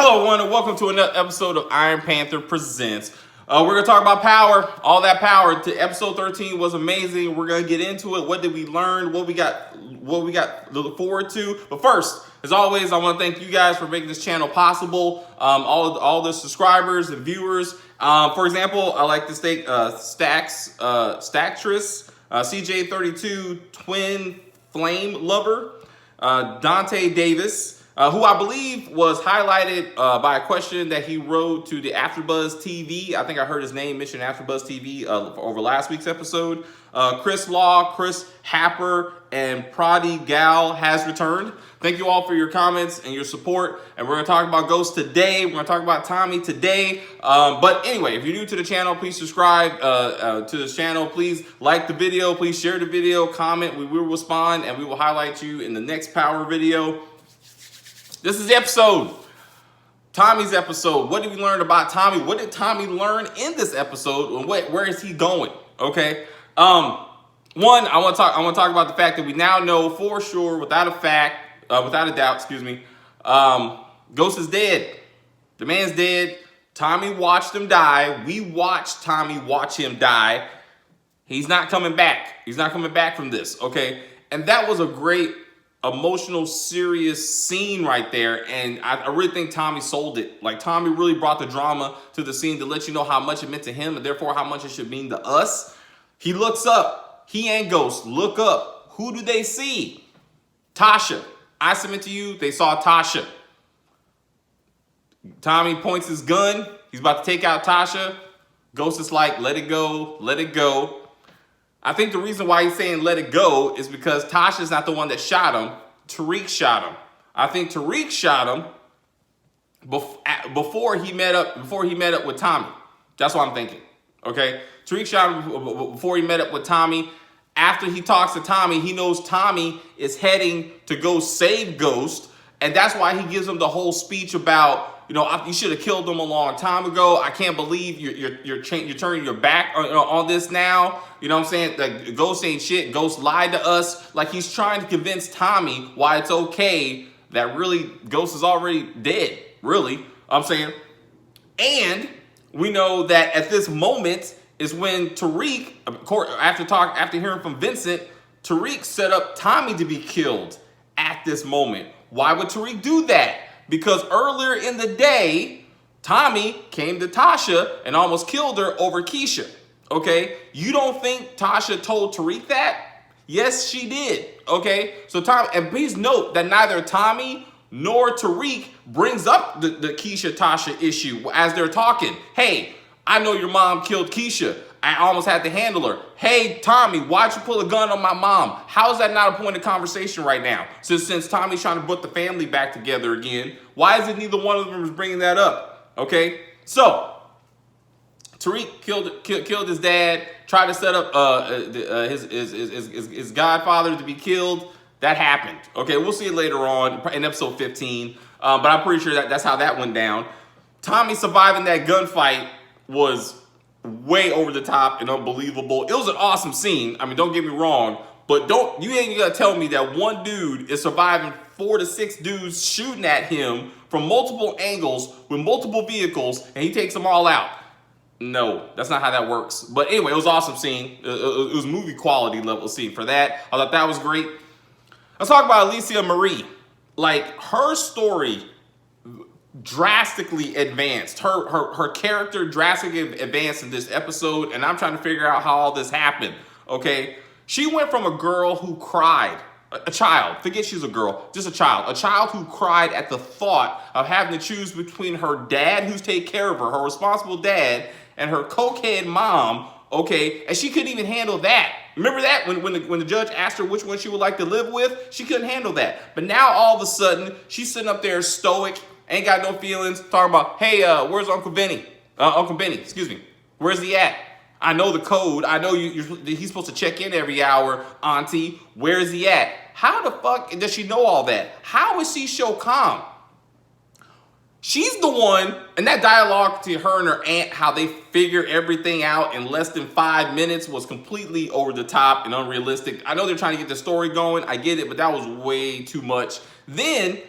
Hello everyone and welcome to another episode of Iron Panther Presents. We're going to talk about power, all that power. Episode 13 was amazing. We're going to get into it. What did we learn? What we got to look forward to. But first, as always, I want to thank you guys for making this channel possible. All the subscribers and viewers. For example, I like to thank Stacktris, CJ32, Twin Flame Lover, Dante Davis, who I believe was highlighted by a question that he wrote to the AfterBuzz TV. I think I heard his name mentioned AfterBuzz TV over last week's episode. Chris Law, Chris Happer, and Pradi Gal has returned. Thank you all for your comments and your support. And we're going to talk about Ghost today. We're going to talk about Tommy today. But anyway, if you're new to the channel, please subscribe to this channel. Please like the video. Please share the video, comment. We will respond, and we will highlight you in the next Power video. This is the episode, Tommy's episode. What did we learn about Tommy? What did Tommy learn in this episode? And where is he going? Okay. One, I want to talk about the fact that we now know for sure, without a doubt, excuse me, Ghost is dead. The man's dead. Tommy watched him die. We watched Tommy watch him die. He's not coming back. He's not coming back from this. Okay. And that was a great, emotional, serious scene right there, and I really think Tommy sold it. Like, Tommy really brought the drama to the scene to let you know how much it meant to him and therefore how much it should mean to us. He looks up. He and Ghost look up. Who do they see? Tasha. I submit to you, they saw Tasha. Tommy points his gun. He's about to take out Tasha. Ghost is like, let it go, let it go. I think the reason why he's saying let it go is because Tasha's not the one that shot him. Tariq shot him. I think Tariq shot him before he met up with Tommy. That's what I'm thinking. Okay? Tariq shot him before he met up with Tommy. After he talks to Tommy, he knows Tommy is heading to go save Ghost, and that's why he gives him the whole speech about, you know, you should have killed him a long time ago. I can't believe you're turning your back on this now. You know what I'm saying? Like, Ghost ain't shit. Ghost lied to us. Like, he's trying to convince Tommy why it's okay that really Ghost is already dead. Really, I'm saying. And we know that at this moment is when Tariq, after hearing from Vincent, Tariq set up Tommy to be killed at this moment. Why would Tariq do that? Because earlier in the day, Tommy came to Tasha and almost killed her over Keisha. Okay? You don't think Tasha told Tariq that? Yes, she did. Okay? So and please note that neither Tommy nor Tariq brings up the Keisha-Tasha issue as they're talking. Hey, I know your mom killed Keisha. I almost had to handle her. Hey, Tommy, why'd you pull a gun on my mom? How is that not a point of conversation right now? Since Tommy's trying to put the family back together again, why is it neither one of them is bringing that up? Okay, so Tariq killed his dad, tried to set up his godfather to be killed. That happened. Okay, we'll see it later on in episode 15, but I'm pretty sure that's how that went down. Tommy surviving that gunfight was way over the top and unbelievable. It was an awesome scene. I mean, don't get me wrong, but you ain't gonna tell me that one dude is surviving 4 to 6 dudes shooting at him from multiple angles with multiple vehicles, and he takes them all out. No, that's not how that works. But anyway, it was an awesome scene. It was movie quality level scene for that. I thought that was great. Let's talk about Alicia Marie. Like, her story drastically advanced. Her character drastically advanced in this episode, and I'm trying to figure out how all this happened. Okay, she went from a girl who cried, a child, forget she's a girl, just a child who cried at the thought of having to choose between her dad, who's taking care of her responsible dad, and her cokehead mom. Okay, and she couldn't even handle that. Remember that when the judge asked her which one she would like to live with? She couldn't handle that. But now all of a sudden she's sitting up there stoic, ain't got no feelings, talking about, hey, where's Uncle Benny? Uncle Benny, excuse me. Where's he at? I know the code. I know he's supposed to check in every hour, Auntie. Where is he at? How the fuck does she know all that? How is she so calm? She's the one, and that dialogue to her and her aunt, how they figure everything out in less than 5 minutes, was completely over the top and unrealistic. I know they're trying to get the story going. I get it, but that was way too much. Then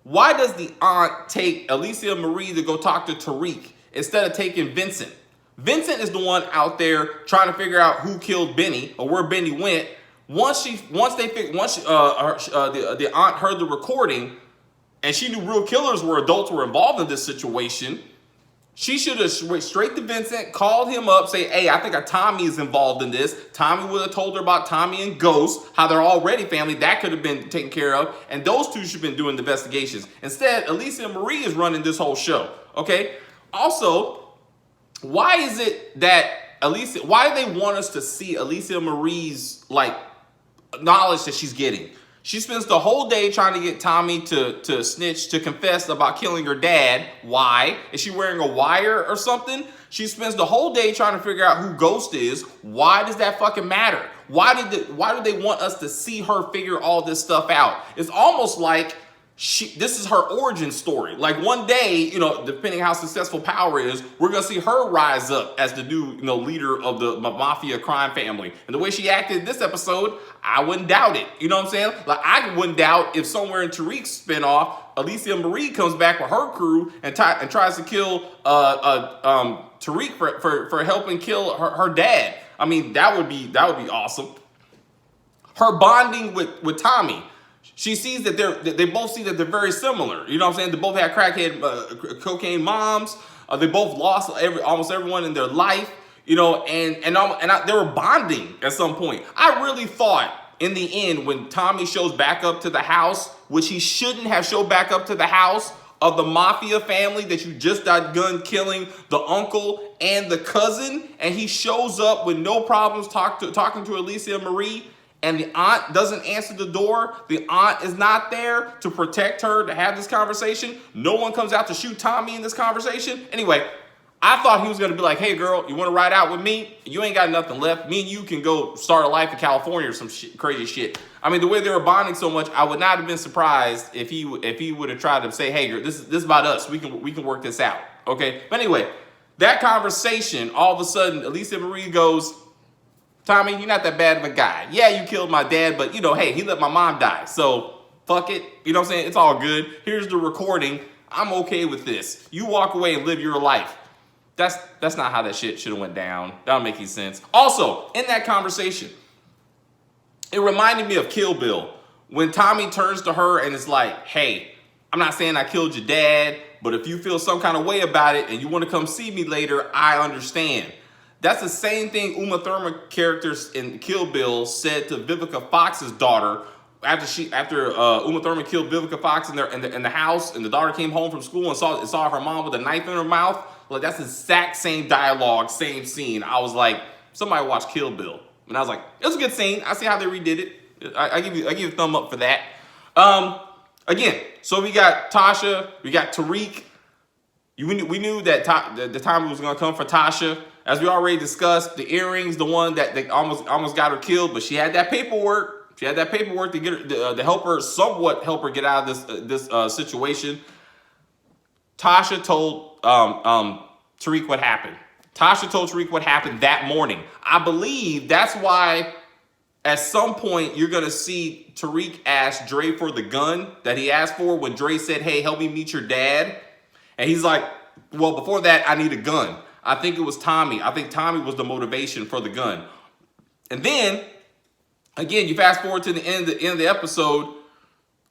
Why does the aunt take Alicia Marie to go talk to Tariq instead of taking Vincent? Vincent is the one out there trying to figure out who killed Benny or where Benny went. Once the aunt heard the recording and she knew real killers were adults were involved in this situation, she should have went straight to Vincent, called him up, say, hey, I think Tommy is involved in this. Tommy would have told her about Tommy and Ghost, how they're already family. That could have been taken care of. And those two should have been doing the investigations. Instead, Alicia Marie is running this whole show. Okay? Also, why is it that why do they want us to see Alicia Marie's, like, knowledge that she's getting? She spends the whole day trying to get Tommy to snitch, to confess about killing her dad. Why? Is she wearing a wire or something? She spends the whole day trying to figure out who Ghost is. Why does that fucking matter? Why do they want us to see her figure all this stuff out? It's almost like this is her origin story. Like one day, depending how successful Power is, we're gonna see her rise up as the new, leader of the mafia crime family. And the way she acted in this episode, I wouldn't doubt it. You know what I'm saying? Like I wouldn't doubt if somewhere in Tariq's spinoff, Alicia Marie comes back with her crew and tries to kill Tariq for helping kill her dad. I mean, that would be awesome. Her bonding with Tommy. She sees that they both see that they're very similar. You know what I'm saying? They both had crackhead, cocaine moms. They both lost almost everyone in their life. And they were bonding at some point. I really thought in the end when Tommy shows back up to the house, which he shouldn't have showed back up to the house of the mafia family that you just got gun killing the uncle and the cousin, and he shows up with no problems talking to Alicia Marie. And the aunt doesn't answer the door. The aunt is not there to protect her, to have this conversation. No one comes out to shoot Tommy in this conversation. Anyway, I thought he was going to be like, hey, girl, you want to ride out with me? You ain't got nothing left. Me and you can go start a life in California or some crazy shit. I mean, the way they were bonding so much, I would not have been surprised if he would have tried to say, hey, girl, this is about us. We can work this out. Okay? But anyway, that conversation, all of a sudden, Alicia Marie goes, Tommy, you're not that bad of a guy. Yeah, you killed my dad, but, hey, he let my mom die. So, fuck it. You know what I'm saying? It's all good. Here's the recording. I'm okay with this. You walk away and live your life. That's not how that shit should have went down. That don't make any sense. Also, in that conversation, it reminded me of Kill Bill. When Tommy turns to her and is like, hey, I'm not saying I killed your dad, but if you feel some kind of way about it and you want to come see me later, I understand. That's the same thing Uma Thurman characters in Kill Bill said to Vivica Fox's daughter after Uma Thurman killed Vivica Fox in the house, and the daughter came home from school and saw her mom with a knife in her mouth. Like that's the exact same dialogue, same scene. I was like, somebody watch Kill Bill, and I was like, it was a good scene. I see how they redid it. I give you a thumb up for that. Again, so we got Tasha, we got Tariq. We knew that the time was going to come for Tasha. As we already discussed, the earrings, the one that almost got her killed, but she had that paperwork. She had that paperwork to get her, to somewhat help her get out of this situation. Tasha told Tariq what happened. Tasha told Tariq what happened that morning. I believe that's why at some point you're going to see Tariq ask Dre for the gun that he asked for when Dre said, hey, help me meet your dad. And he's like, well, before that, I need a gun. I think it was Tommy. I think Tommy was the motivation for the gun. And then, again, you fast forward to the end of the episode,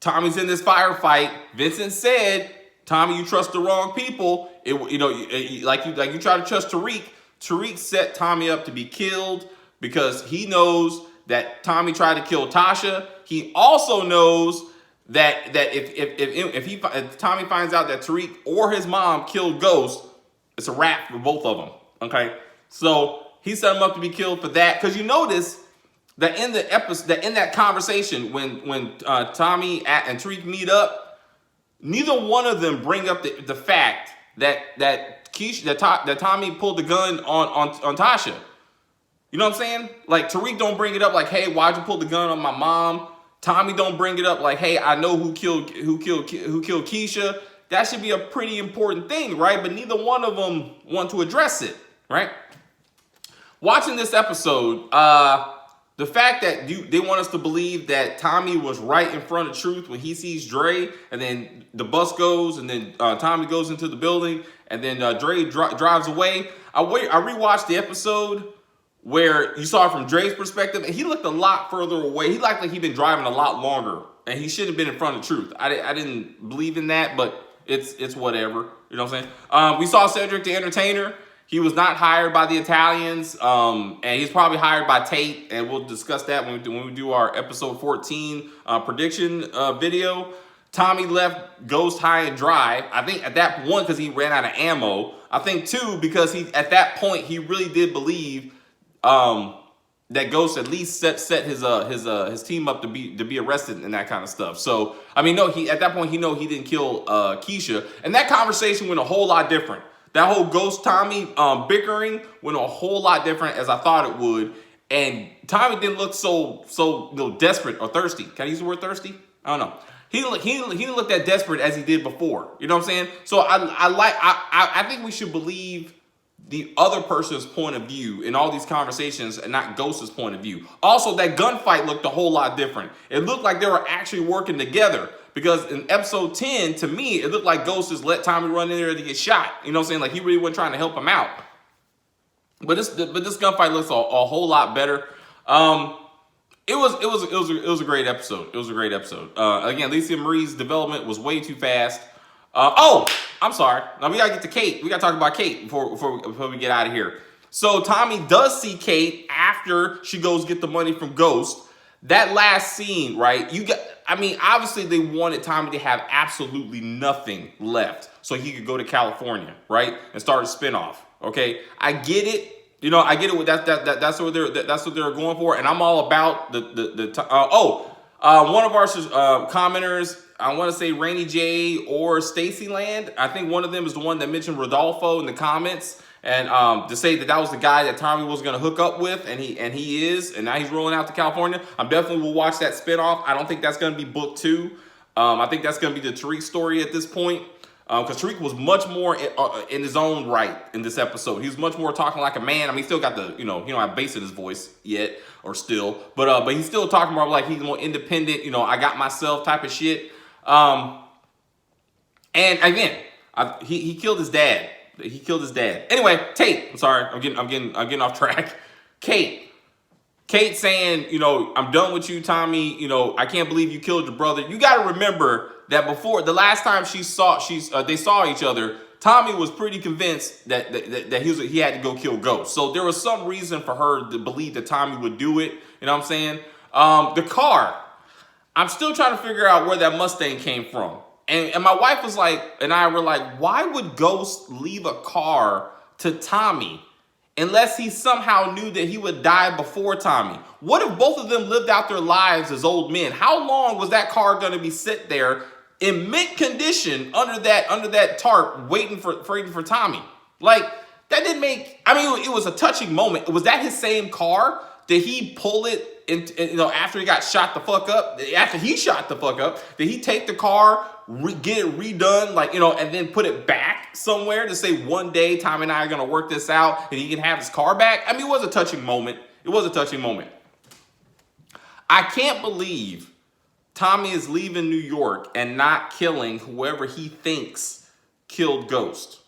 Tommy's in this firefight. Vincent said, Tommy, you trust the wrong people. Like you try to trust Tariq. Tariq set Tommy up to be killed because he knows that Tommy tried to kill Tasha. He also knows that if Tommy finds out that Tariq or his mom killed Ghost, it's a wrap for both of them. Okay, so he set him up to be killed for that because you notice that in the episode, that in that conversation when Tommy and Tariq meet up, neither one of them bring up the fact that Tommy pulled the gun on Tasha. You know what I'm saying? Like Tariq don't bring it up like, hey, why'd you pull the gun on my mom? Tommy don't bring it up like, hey, I know who killed Keisha. That should be a pretty important thing, right? But neither one of them want to address it, right? Watching this episode, the the fact that they want us to believe that Tommy was right in front of truth when he sees Dre, and then the bus goes, and then Tommy goes into the building, and then Dre drives away. I rewatched the episode where you saw it from Dre's perspective, and he looked a lot further away. He looked like he'd been driving a lot longer, and he should have been in front of truth. I didn't believe in that, but it's whatever. You know what I'm saying? We saw Cedric the Entertainer. He was not hired by the Italians, and he's probably hired by Tate, and we'll discuss that when we do our episode 14 prediction video. Tommy left Ghost high and dry. I think at that point because he ran out of ammo. I think too because at that point he really did believe that Ghost at least set his team up to be arrested and that kind of stuff. So I mean, no, at that point he didn't kill Keisha, and that conversation went a whole lot different. That whole Ghost Tommy bickering went a whole lot different as I thought it would, and Tommy didn't look so desperate or thirsty. Can I use the word thirsty? I don't know. He didn't look that desperate as he did before. You know what I'm saying? So I think we should believe the other person's point of view in all these conversations and not Ghost's point of view. Also, that gunfight looked a whole lot different. It looked like they were actually working together. Because in episode 10, to me, it looked like Ghost just let Tommy run in there to get shot. You know what I'm saying? Like, he really wasn't trying to help him out. But this gunfight looks a whole lot better. It was a great episode. It was a great episode. Again, Lisa Marie's development was way too fast. I'm sorry. Now we gotta get to Kate. We gotta talk about Kate before we get out of here. So Tommy does see Kate after she goes get the money from Ghost. That last scene, right? Obviously they wanted Tommy to have absolutely nothing left so he could go to California, right? And start a spinoff. Okay, I get it. You know, I get it. That's what they're going for, and I'm all about one of our commenters, I want to say Rainy J or Stacy Land. I think one of them is the one that mentioned Rodolfo in the comments, and to say that was the guy that Tommy was going to hook up with, and he is, and now he's rolling out to California. I definitely will watch that spinoff. I don't think that's going to be book 2. I think that's going to be the Tariq story at this point. Because Tariq was much more in his own right in this episode. He was much more talking like a man. I mean, he still got the, he don't have bass in his voice yet, or still. But he's still talking more like he's more independent, I got myself type of shit. And again, he killed his dad. He killed his dad. Anyway, Tate. I'm sorry. I'm getting off track. Kate saying, I'm done with you, Tommy. I can't believe you killed your brother. You got to remember that before the last time they saw each other, Tommy was pretty convinced that he had to go kill Ghost. So there was some reason for her to believe that Tommy would do it. You know what I'm saying? The car. I'm still trying to figure out where that Mustang came from. And my wife was like, and I were like, why would Ghost leave a car to Tommy unless he somehow knew that he would die before Tommy? What if both of them lived out their lives as old men? How long was that car going to be sit there in mint condition under that tarp waiting for Tommy? Like, that didn't make, it was a touching moment. Was that his same car? Did he pull it after he got shot the fuck up? After he shot the fuck up, did he take the car, get it redone, and then put it back somewhere to say one day Tommy and I are going to work this out and he can have his car back? It was a touching moment. It was a touching moment. I can't believe Tommy is leaving New York and not killing whoever he thinks killed Ghost.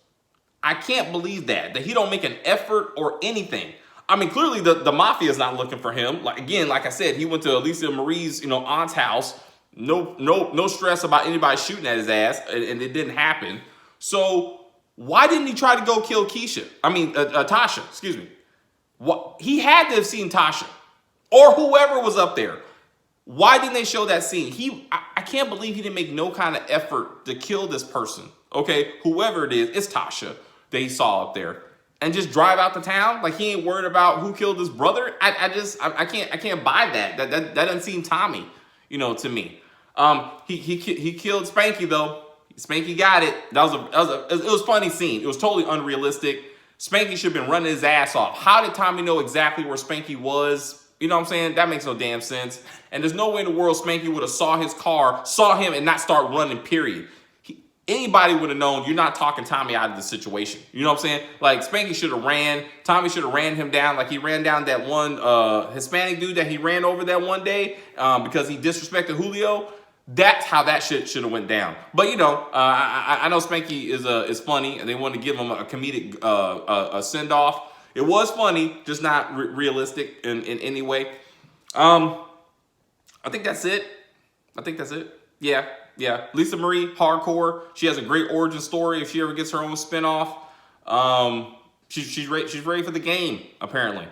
I can't believe that he don't make an effort or anything. Clearly the mafia is not looking for him. Like I said, he went to Lisa Marie's, aunt's house. No stress about anybody shooting at his ass, and it didn't happen. So why didn't he try to go kill Tasha? Excuse me. What, he had to have seen Tasha or whoever was up there. Why didn't they show that scene? I can't believe he didn't make no kind of effort to kill this person. Okay, whoever it is, it's Tasha that he saw up there. And just drive out the town like he ain't worried about who killed his brother. I can't buy that. That doesn't seem Tommy, to me. He killed Spanky though. Spanky got it. It was a funny scene. It was totally unrealistic. Spanky should have been running his ass off. How did Tommy know exactly where Spanky was? You know what I'm saying? That makes no damn sense. And there's no way in the world Spanky would have saw his car, saw him, and not start running. Period. anybody would have known you're not talking Tommy out of the situation. You know what I'm saying? Like, Spanky should have ran, Tommy should have ran him down like he ran down that one Hispanic dude that he ran over that one day because he disrespected Julio. That's how that shit should have went down. But, you know, I know Spanky is funny, and they wanted to give him a comedic a send-off. It was funny, just not realistic in any way. I think that's it. Yeah. Lisa Marie, hardcore. She has a great origin story if she ever gets her own spinoff. She's ready for the game, apparently.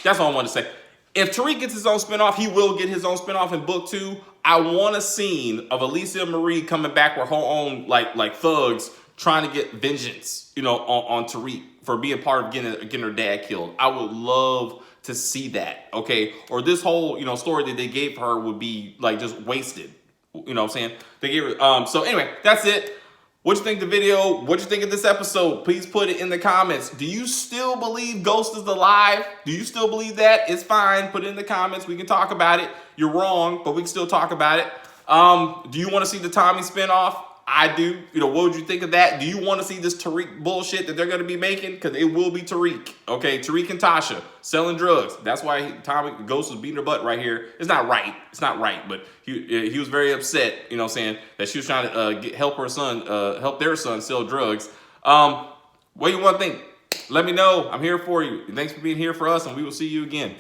That's all I want to say. If Tariq gets his own spinoff, he will get his own spinoff in book 2. I want a scene of Alicia Marie coming back with her own like thugs trying to get vengeance, you know, on Tariq for being part of getting her dad killed. I would love to see that, okay? Or this whole, you know, story that they gave her would be like just wasted. You know what I'm saying? They gave her, so anyway, that's it. What you think of the video? What you think of this episode? Please put it in the comments. Do you still believe Ghost is alive? Do you still believe that? It's fine. Put it in the comments. We can talk about it. You're wrong, but we can still talk about it. Do you want to see the Tommy spinoff? I do. You know, what would you think of that? Do you want to see this Tariq bullshit that they're going to be making? Because it will be Tariq. Okay, Tariq and Tasha selling drugs. That's why Tommy Ghost was beating her butt right here. It's not right. It's not right. But he was very upset, you know what I'm saying, that she was trying to help her son, help their son sell drugs. What do you want to think? Let me know. I'm here for you. Thanks for being here for us, and we will see you again.